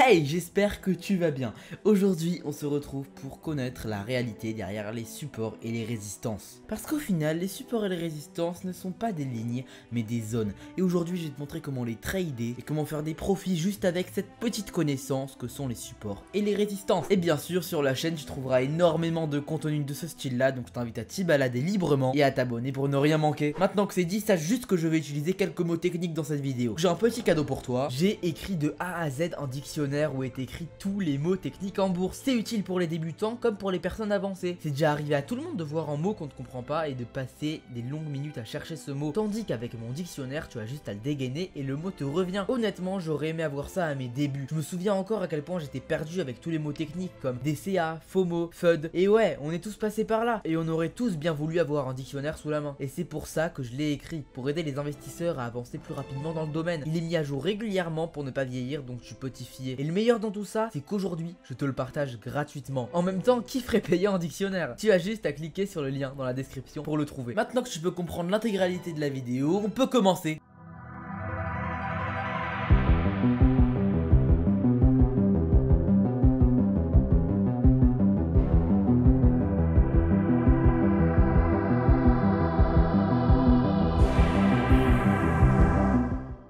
Hey, j'espère que tu vas bien. Aujourd'hui, on se retrouve pour connaître la réalité derrière les supports et les résistances. Parce qu'au final, les supports et les résistances ne sont pas des lignes, mais des zones. Et aujourd'hui, je vais te montrer comment les trader et comment faire des profits juste avec cette petite connaissance que sont les supports et les résistances. Et bien sûr, sur la chaîne, tu trouveras énormément de contenu de ce style-là, donc je t'invite à t'y balader librement et à t'abonner pour ne rien manquer. Maintenant que c'est dit, sache juste que je vais utiliser quelques mots techniques dans cette vidéo. J'ai un petit cadeau pour toi. J'ai écrit de A à Z un dictionnaire où est écrit tous les mots techniques en bourse. C'est utile pour les débutants comme pour les personnes avancées. C'est déjà arrivé à tout le monde de voir un mot qu'on ne comprend pas et de passer des longues minutes à chercher ce mot. Tandis qu'avec mon dictionnaire, tu as juste à le dégainer et le mot te revient. Honnêtement, j'aurais aimé avoir ça à mes débuts. Je me souviens encore à quel point j'étais perdu avec tous les mots techniques comme DCA, FOMO, FUD. Et ouais, on est tous passés par là. Et on aurait tous bien voulu avoir un dictionnaire sous la main. Et c'est pour ça que je l'ai écrit, pour aider les investisseurs à avancer plus rapidement dans le domaine. Il est mis à jour régulièrement pour ne pas vieillir, donc tu peux t'y fier. Et le meilleur dans tout ça, c'est qu'aujourd'hui, je te le partage gratuitement. En même temps, qui ferait payer un dictionnaire? Tu as juste à cliquer sur le lien dans la description pour le trouver. Maintenant que tu peux comprendre l'intégralité de la vidéo, on peut commencer.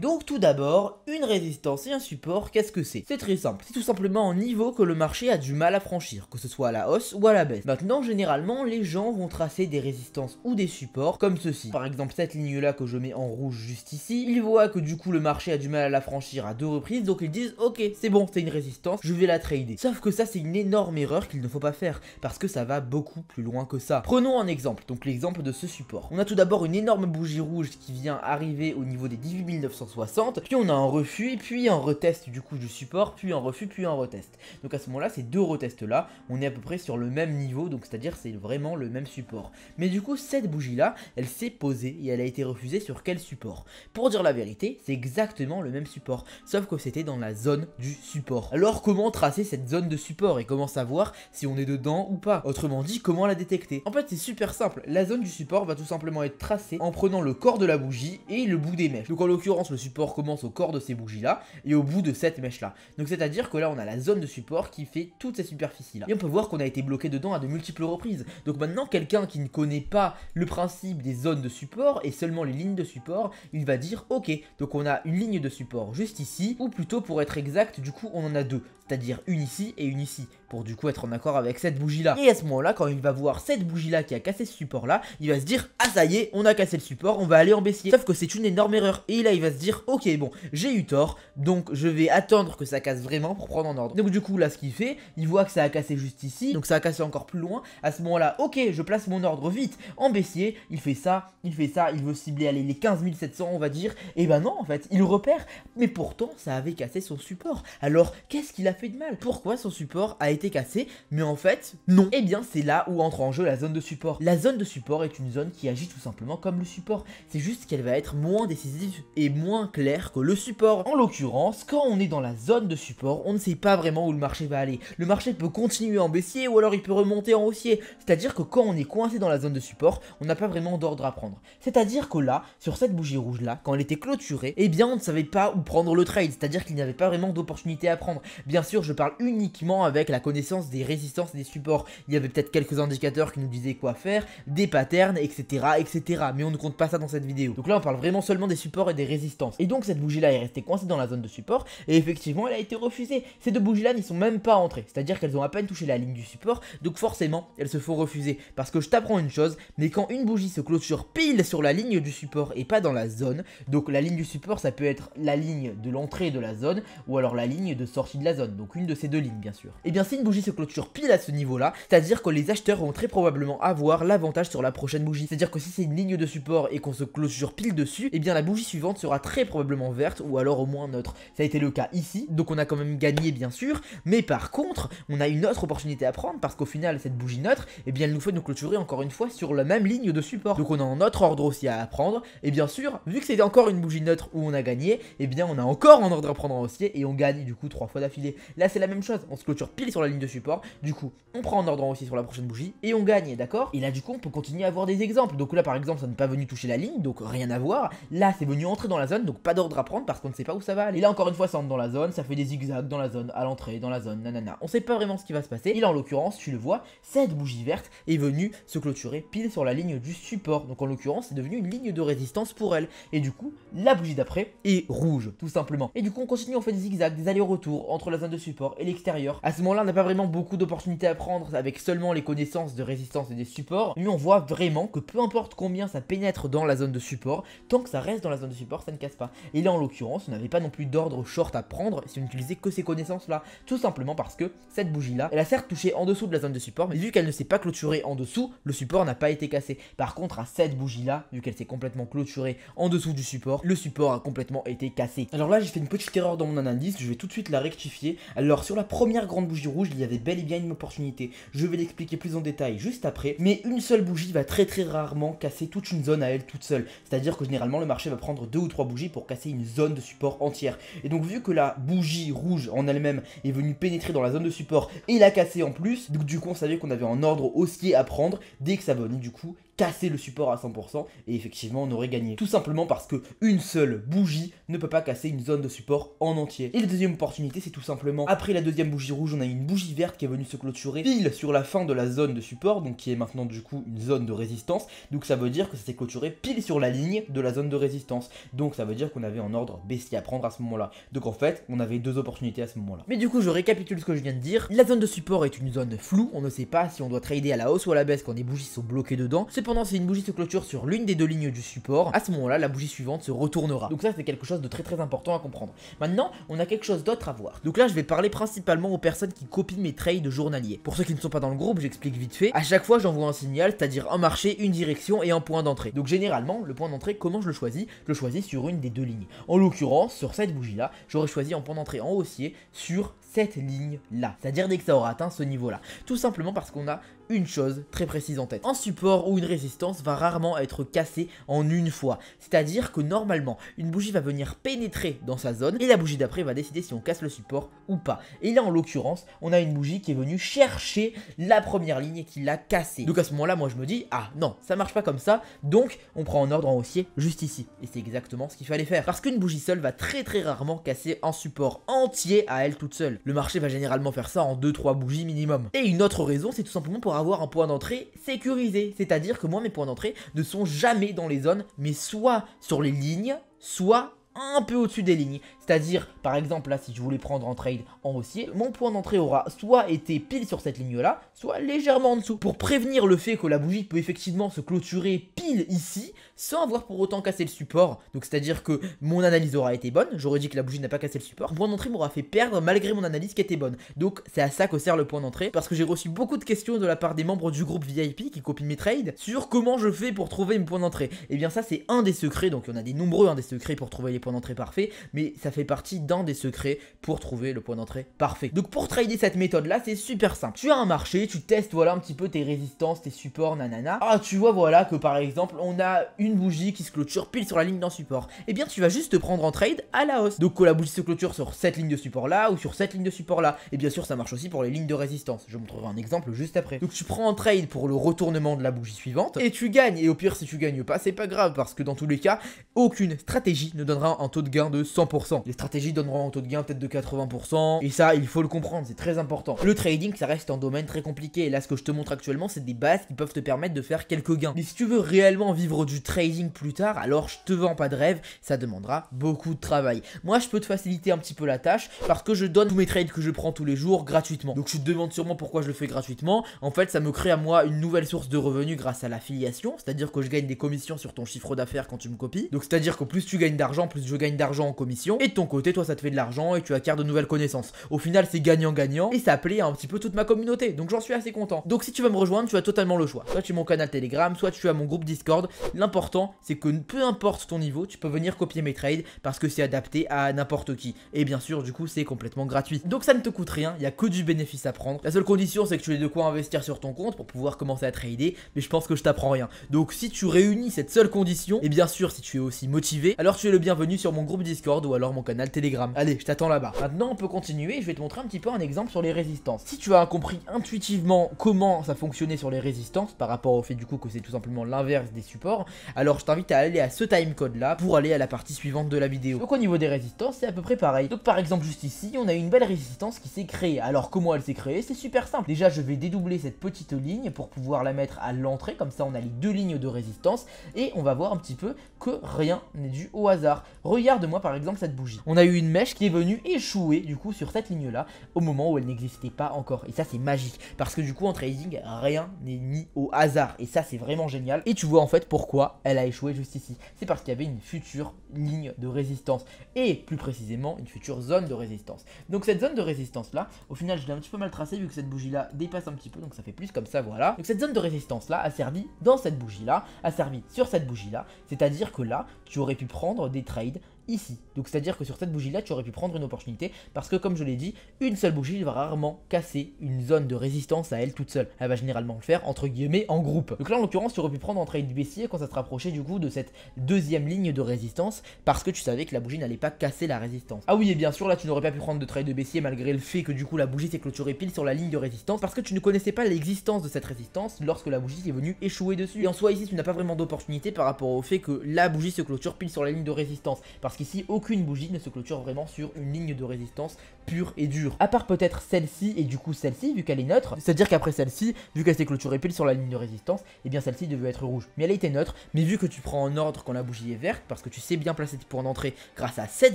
Donc tout d'abord, une résistance et un support, qu'est-ce que c'est? C'est très simple, c'est tout simplement un niveau que le marché a du mal à franchir, que ce soit à la hausse ou à la baisse. Maintenant, généralement, les gens vont tracer des résistances ou des supports comme ceci. Par exemple, cette ligne-là que je mets en rouge juste ici, ils voient que du coup le marché a du mal à la franchir à 2 reprises, donc ils disent ok, c'est bon, c'est une résistance, je vais la trader. Sauf que ça, c'est une énorme erreur qu'il ne faut pas faire, parce que ça va beaucoup plus loin que ça. Prenons un exemple, donc l'exemple de ce support. On a tout d'abord une énorme bougie rouge qui vient arriver au niveau des 18 960, puis on a un refus, puis un retest du coup du support, puis un refus, puis un retest. Donc à ce moment là, ces deux retests là, on est à peu près sur le même niveau, donc c'est à dire c'est vraiment le même support. Mais du coup cette bougie là, elle s'est posée et elle a été refusée sur quel support? Pour dire la vérité, c'est exactement le même support, sauf que c'était dans la zone du support. Alors comment tracer cette zone de support et comment savoir si on est dedans ou pas? Autrement dit, comment la détecter? En fait c'est super simple, la zone du support va tout simplement être tracée en prenant le corps de la bougie et le bout des mèches. Donc en l'occurrence le support commence au corps de ces bougies là et au bout de cette mèche là. Donc c'est à dire que là on a la zone de support qui fait toute cette superficie là. Et on peut voir qu'on a été bloqué dedans à de multiples reprises. Donc maintenant quelqu'un qui ne connaît pas le principe des zones de support et seulement les lignes de support, il va dire ok, donc on a une ligne de support juste ici, ou plutôt pour être exact du coup on en a deux, c'est-à-dire une ici et une ici, pour du coup être en accord avec cette bougie là. Et à ce moment là, quand il va voir cette bougie là qui a cassé ce support là, il va se dire ah ça y est, on a cassé le support, on va aller en baissier. Sauf que c'est une énorme erreur. Et là il va se dire ok bon, j'ai eu tort, donc je vais attendre que ça casse vraiment pour prendre en ordre. Donc du coup là ce qu'il fait, il voit que ça a cassé juste ici, donc ça a cassé encore plus loin. À ce moment là, ok, je place mon ordre vite en baissier, il fait ça, il veut cibler allez, les 15 700 on va dire. Et ben non en fait, il repère, mais pourtant ça avait cassé son support. Alors qu'est-ce qu'il a fait de mal? Pourquoi son support a été cassé? Mais en fait, non. Et bien c'est là où entre en jeu la zone de support. La zone de support est une zone qui agit tout simplement comme le support. C'est juste qu'elle va être moins décisive et moins claire que le support. En l'occurrence, quand on est dans la zone de support, on ne sait pas vraiment où le marché va aller. Le marché peut continuer en baissier ou alors il peut remonter en haussier. C'est-à-dire que quand on est coincé dans la zone de support, on n'a pas vraiment d'ordre à prendre. C'est-à-dire que là, sur cette bougie rouge là, quand elle était clôturée, eh bien on ne savait pas où prendre le trade. C'est-à-dire qu'il n'y avait pas vraiment d'opportunité à prendre. Bien sûr, je parle uniquement avec la connaissance des résistances et des supports. Il y avait peut-être quelques indicateurs qui nous disaient quoi faire, des patterns, etc., etc. Mais on ne compte pas ça dans cette vidéo. Donc là, on parle vraiment seulement des supports et des résistances. Et donc cette bougie là est restée coincée dans la zone de support et effectivement elle a été refusée. Ces deux bougies là n'y sont même pas entrées, c'est-à-dire qu'elles ont à peine touché la ligne du support, donc forcément elles se font refuser. Parce que je t'apprends une chose, mais quand une bougie se clôture pile sur la ligne du support et pas dans la zone, donc la ligne du support ça peut être la ligne de l'entrée de la zone ou alors la ligne de sortie de la zone, donc une de ces deux lignes bien sûr. Et bien si une bougie se clôture pile à ce niveau là, c'est-à-dire que les acheteurs vont très probablement avoir l'avantage sur la prochaine bougie. C'est-à-dire que si c'est une ligne de support et qu'on se clôture pile dessus, et bien la bougie suivante sera très probablement verte ou alors au moins neutre. Ça a été le cas ici, donc on a quand même gagné bien sûr, mais par contre on a une autre opportunité à prendre parce qu'au final cette bougie neutre, et bien elle nous fait nous clôturer encore une fois sur la même ligne de support. Donc on a un autre ordre aussi à prendre, et bien sûr vu que c'était encore une bougie neutre où on a gagné, et bien on a encore un ordre à prendre en haussier et on gagne du coup 3 fois d'affilée. Là c'est la même chose, on se clôture pile sur la ligne de support, du coup on prend en ordre en haussier sur la prochaine bougie et on gagne, d'accord? Et là du coup on peut continuer à avoir des exemples. Donc là par exemple ça n'est pas venu toucher la ligne, donc rien à voir. Là c'est venu entrer dans la zone, donc pas d'ordre à prendre parce qu'on ne sait pas où ça va aller. Et là encore une fois ça entre dans la zone, ça fait des zigzags dans la zone, à l'entrée, dans la zone, nanana. On sait pas vraiment ce qui va se passer. Et là en l'occurrence tu le vois, cette bougie verte est venue se clôturer pile sur la ligne du support. Donc en l'occurrence c'est devenu une ligne de résistance pour elle. Et du coup la bougie d'après est rouge tout simplement. Et du coup on continue, on fait des zigzags, des allers-retours entre la zone de support et l'extérieur. À ce moment là on n'a pas vraiment beaucoup d'opportunités à prendre avec seulement les connaissances de résistance et des supports. Mais on voit vraiment que peu importe combien ça pénètre dans la zone de support, tant que ça reste dans la zone de support ça ne casse pas. Et là en l'occurrence on n'avait pas non plus d'ordre short à prendre si on n'utilisait que ces connaissances là. Tout simplement parce que cette bougie là, elle a certes touché en dessous de la zone de support, mais vu qu'elle ne s'est pas clôturée en dessous, le support n'a pas été cassé. Par contre à cette bougie là, vu qu'elle s'est complètement clôturée en dessous du support, le support a complètement été cassé. Alors là j'ai fait une petite erreur dans mon analyse, je vais tout de suite la rectifier. Alors sur la première grande bougie rouge, il y avait bel et bien une opportunité. Je vais l'expliquer plus en détail juste après, mais une seule bougie va très rarement casser toute une zone à elle toute seule. C'est-à-dire que généralement le marché va prendre 2 ou 3 bougies pour casser une zone de support entière. Et donc vu que la bougie rouge en elle-même est venue pénétrer dans la zone de support et la casser en plus, donc du coup on savait qu'on avait un ordre haussier à prendre dès que ça venait du coup casser le support à 100% et effectivement on aurait gagné. Tout simplement parce que une seule bougie ne peut pas casser une zone de support en entier. Et la deuxième opportunité c'est tout simplement, après la deuxième bougie rouge, on a une bougie verte qui est venue se clôturer pile sur la fin de la zone de support, donc qui est maintenant du coup une zone de résistance. Donc ça veut dire que ça s'est clôturé pile sur la ligne de la zone de résistance. Donc ça veut dire qu'on avait un ordre baissier à prendre à ce moment-là. Donc en fait, on avait 2 opportunités à ce moment-là. Mais du coup, je récapitule ce que je viens de dire. La zone de support est une zone floue, on ne sait pas si on doit trader à la hausse ou à la baisse quand les bougies sont bloquées dedans. Cependant, si une bougie se clôture sur l'une des 2 lignes du support, à ce moment-là, la bougie suivante se retournera. Donc ça, c'est quelque chose de très important à comprendre. Maintenant, on a quelque chose d'autre à voir. Donc là, je vais parler principalement aux personnes qui copient mes trades journaliers. Pour ceux qui ne sont pas dans le groupe, j'explique vite fait. À chaque fois, j'envoie un signal, c'est-à-dire un marché, une direction et un point d'entrée. Donc généralement, le point d'entrée, comment je le choisis? Je le choisis sur une des 2 lignes. En l'occurrence, sur cette bougie-là, j'aurais choisi un point d'entrée en haussier sur cette ligne-là. C'est-à-dire dès que ça aura atteint ce niveau-là. Tout simplement parce qu'on a une chose très précise en tête. Un support ou une résistance va rarement être cassé en une fois. C'est-à-dire que normalement, une bougie va venir pénétrer dans sa zone et la bougie d'après va décider si on casse le support ou pas. Et là, en l'occurrence, on a une bougie qui est venue chercher la première ligne et qui l'a cassée. Donc à ce moment-là, moi je me dis, ah non, ça marche pas comme ça, donc on prend en ordre en haussier juste ici. Et c'est exactement ce qu'il fallait faire. Parce qu'une bougie seule va très rarement casser un support entier à elle toute seule. Le marché va généralement faire ça en 2-3 bougies minimum. Et une autre raison, c'est tout simplement pour avoir un point d'entrée sécurisé. C'est-à-dire que moi, mes points d'entrée ne sont jamais dans les zones, mais soit sur les lignes, soit un peu au-dessus des lignes. C'est-à-dire, par exemple, là, si je voulais prendre en trade en haussier, mon point d'entrée aura soit été pile sur cette ligne-là, soit légèrement en dessous. Pour prévenir le fait que la bougie peut effectivement se clôturer pile ici, sans avoir pour autant cassé le support. Donc, c'est-à-dire que mon analyse aura été bonne, j'aurais dit que la bougie n'a pas cassé le support. Mon point d'entrée m'aura fait perdre malgré mon analyse qui était bonne. Donc, c'est à ça que sert le point d'entrée, parce que j'ai reçu beaucoup de questions de la part des membres du groupe VIP qui copient mes trades sur comment je fais pour trouver mes points d'entrée. Et bien ça, c'est un des secrets, donc il y en a des nombreux, des secrets pour trouver les points d'entrée parfaits, mais ça fait partie d'un des secrets pour trouver le point d'entrée parfait. Donc pour trader cette méthode là, c'est super simple. Tu as un marché, tu testes voilà un petit peu tes résistances, tes supports, nanana. Ah, tu vois voilà que par exemple on a une bougie qui se clôture pile sur la ligne d'un support. Et bien tu vas juste te prendre en trade à la hausse. Donc que la bougie se clôture sur cette ligne de support là ou sur cette ligne de support là. Et bien sûr ça marche aussi pour les lignes de résistance. Je vous montrerai un exemple juste après. Donc tu prends en trade pour le retournement de la bougie suivante et tu gagnes. Et au pire si tu gagnes pas, c'est pas grave parce que dans tous les cas, aucune stratégie ne donnera un taux de gain de 100%. Les stratégies donneront un taux de gain peut-être de 80%, et ça il faut le comprendre, c'est très important. Le trading ça reste un domaine très compliqué, et là ce que je te montre actuellement c'est des bases qui peuvent te permettre de faire quelques gains. Mais si tu veux réellement vivre du trading plus tard, alors je te vends pas de rêve, ça demandera beaucoup de travail. Moi je peux te faciliter un petit peu la tâche, parce que je donne tous mes trades que je prends tous les jours gratuitement. Donc tu te demandes sûrement pourquoi je le fais gratuitement. En fait ça me crée à moi une nouvelle source de revenus grâce à l'affiliation, c'est-à-dire que je gagne des commissions sur ton chiffre d'affaires quand tu me copies. Donc c'est-à-dire que plus tu gagnes d'argent, plus je gagne d'argent en commission, et de ton côté toi ça te fait de l'argent et tu acquiers de nouvelles connaissances. Au final c'est gagnant-gagnant et ça plaît à un petit peu toute ma communauté, donc j'en suis assez content. Donc si tu veux me rejoindre, tu as totalement le choix. Soit tu es mon canal Telegram, soit tu as mon groupe Discord. L'important c'est que peu importe ton niveau, tu peux venir copier mes trades parce que c'est adapté à n'importe qui. Et bien sûr du coup c'est complètement gratuit. Donc ça ne te coûte rien, il n'y a que du bénéfice à prendre. La seule condition c'est que tu aies de quoi investir sur ton compte pour pouvoir commencer à trader, mais je pense que je t'apprends rien. Donc si tu réunis cette seule condition, et bien sûr si tu es aussi motivé, alors tu es le bienvenu bienvenue sur mon groupe Discord ou alors mon canal Telegram. Allez, je t'attends là-bas. Maintenant on peut continuer et je vais te montrer un petit peu un exemple sur les résistances. Si tu as compris intuitivement comment ça fonctionnait sur les résistances par rapport au fait du coup que c'est tout simplement l'inverse des supports, alors je t'invite à aller à ce timecode là pour aller à la partie suivante de la vidéo. Donc au niveau des résistances c'est à peu près pareil. Donc par exemple juste ici on a une belle résistance qui s'est créée. Alors comment elle s'est créée? C'est super simple. Déjà je vais dédoubler cette petite ligne pour pouvoir la mettre à l'entrée, comme ça on a les deux lignes de résistance et on va voir un petit peu que rien n'est dû au hasard. Regarde-moi par exemple cette bougie. On a eu une mèche qui est venue échouer du coup sur cette ligne là au moment où elle n'existait pas encore, et ça c'est magique parce que du coup en trading rien n'est mis au hasard et ça c'est vraiment génial. Et tu vois en fait pourquoi elle a échoué juste ici, c'est parce qu'il y avait une future ligne de résistance et plus précisément une future zone de résistance. Donc cette zone de résistance là, au final je l'ai un petit peu mal tracé vu que cette bougie là dépasse un petit peu, donc ça fait plus comme ça, voilà. Donc cette zone de résistance là a servi dans cette bougie là, a servi sur cette bougie là, c'est à dire que là tu aurais pu prendre des trades ici. Donc c'est à dire que sur cette bougie là tu aurais pu prendre une opportunité parce que comme je l'ai dit, une seule bougie va rarement casser une zone de résistance à elle toute seule. Elle va généralement le faire entre guillemets en groupe. Donc là en l'occurrence tu aurais pu prendre un trade baissier quand ça se rapprochait du coup de cette deuxième ligne de résistance parce que tu savais que la bougie n'allait pas casser la résistance. Ah oui, et bien sûr là tu n'aurais pas pu prendre de trade baissier malgré le fait que du coup la bougie s'est clôturée pile sur la ligne de résistance parce que tu ne connaissais pas l'existence de cette résistance lorsque la bougie est venue échouer dessus. Et en soi ici tu n'as pas vraiment d'opportunité par rapport au fait que la bougie se clôture pile sur la ligne de résistance parce qu'ici aucune bougie ne se clôture vraiment sur une ligne de résistance pure et dure. À part peut-être celle-ci et du coup celle-ci vu qu'elle est neutre, c'est-à-dire qu'après celle-ci, vu qu'elle s'est clôturée pile sur la ligne de résistance, et bien celle-ci devait être rouge. Mais elle était neutre, mais vu que tu prends en ordre quand la bougie est verte, parce que tu sais bien placer tes points d'entrée grâce à cette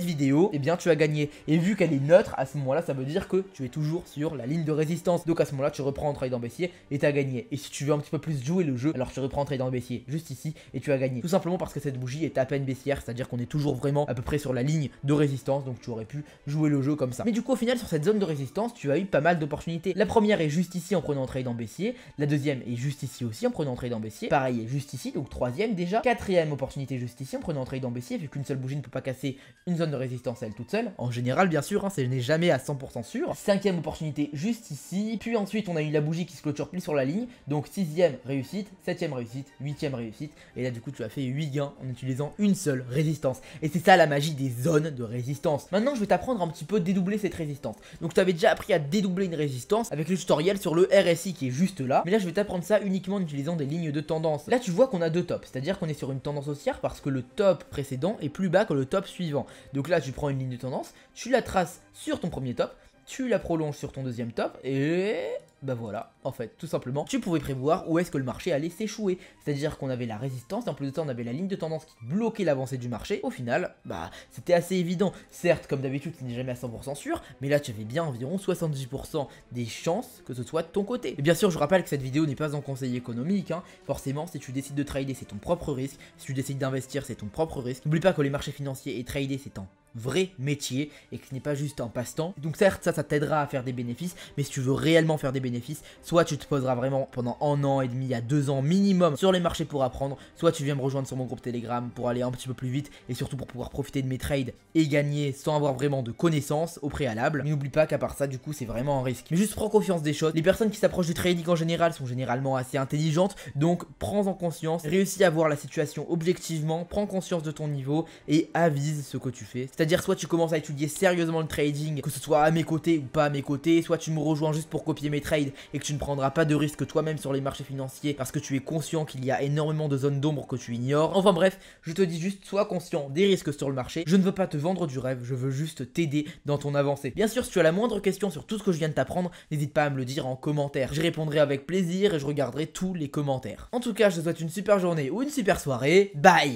vidéo, et bien tu as gagné. Et vu qu'elle est neutre, à ce moment-là, ça veut dire que tu es toujours sur la ligne de résistance. Donc à ce moment-là, tu reprends en trade en baissier et tu as gagné. Et si tu veux un petit peu plus jouer le jeu, alors tu reprends en trade en baissier juste ici et tu as gagné. Tout simplement parce que cette bougie est à peine baissière, c'est-à-dire qu'on est toujours vraiment à peu près sur la ligne de résistance, donc tu aurais pu jouer le jeu comme ça. Mais du coup au final sur cette zone de résistance tu as eu pas mal d'opportunités. La première est juste ici en prenant trade en baissier, la deuxième est juste ici aussi en prenant trade en baissier, pareil est juste ici, donc troisième déjà, quatrième opportunité juste ici en prenant trade en baissier vu qu'une seule bougie ne peut pas casser une zone de résistance à elle toute seule, en général bien sûr, hein, ce n'est jamais à 100% sûr. Cinquième opportunité juste ici, puis ensuite on a eu la bougie qui se clôture pile sur la ligne, donc sixième réussite, septième réussite, huitième réussite, et là du coup tu as fait 8 gains en utilisant une seule résistance. Et c'est ça la magie des zones de résistance. Maintenant je vais t'apprendre un petit peu dédoubler cette résistance. Donc tu avais déjà appris à dédoubler une résistance avec le tutoriel sur le RSI qui est juste là, mais là je vais t'apprendre ça uniquement en utilisant des lignes de tendance. Là tu vois qu'on a deux tops, c'est-à-dire qu'on est sur une tendance haussière parce que le top précédent est plus bas que le top suivant. Donc là tu prends une ligne de tendance, tu la traces sur ton premier top, tu la prolonges sur ton deuxième top et bah voilà, en fait, tout simplement, tu pouvais prévoir où est-ce que le marché allait s'échouer. C'est-à-dire qu'on avait la résistance, et en plus de ça, on avait la ligne de tendance qui bloquait l'avancée du marché. Au final, bah, c'était assez évident. Certes, comme d'habitude, ce n'est jamais à 100% sûr, mais là, tu avais bien environ 70% des chances que ce soit de ton côté. Et bien sûr, je rappelle que cette vidéo n'est pas un conseil économique, hein. Forcément, si tu décides de trader, c'est ton propre risque. Si tu décides d'investir, c'est ton propre risque. N'oublie pas que les marchés financiers et trader, c'est un vrai métier et que ce n'est pas juste un passe-temps. Donc certes ça t'aidera à faire des bénéfices, mais si tu veux réellement faire des bénéfices, soit tu te poseras vraiment pendant 1 an et demi à 2 ans minimum sur les marchés pour apprendre, soit tu viens me rejoindre sur mon groupe Telegram pour aller un petit peu plus vite et surtout pour pouvoir profiter de mes trades et gagner sans avoir vraiment de connaissances au préalable. Mais n'oublie pas qu'à part ça du coup c'est vraiment un risque. Mais juste prends confiance des choses. Les personnes qui s'approchent du trading en général sont généralement assez intelligentes, donc prends en conscience, réussis à voir la situation objectivement, prends conscience de ton niveau et avise ce que tu fais. C'est-à-dire soit tu commences à étudier sérieusement le trading, que ce soit à mes côtés ou pas à mes côtés, soit tu me rejoins juste pour copier mes trades et que tu ne prendras pas de risque toi-même sur les marchés financiers parce que tu es conscient qu'il y a énormément de zones d'ombre que tu ignores. Enfin bref, je te dis juste sois conscient des risques sur le marché. Je ne veux pas te vendre du rêve, je veux juste t'aider dans ton avancée. Bien sûr, si tu as la moindre question sur tout ce que je viens de t'apprendre, n'hésite pas à me le dire en commentaire. Je répondrai avec plaisir et je regarderai tous les commentaires. En tout cas, je te souhaite une super journée ou une super soirée. Bye!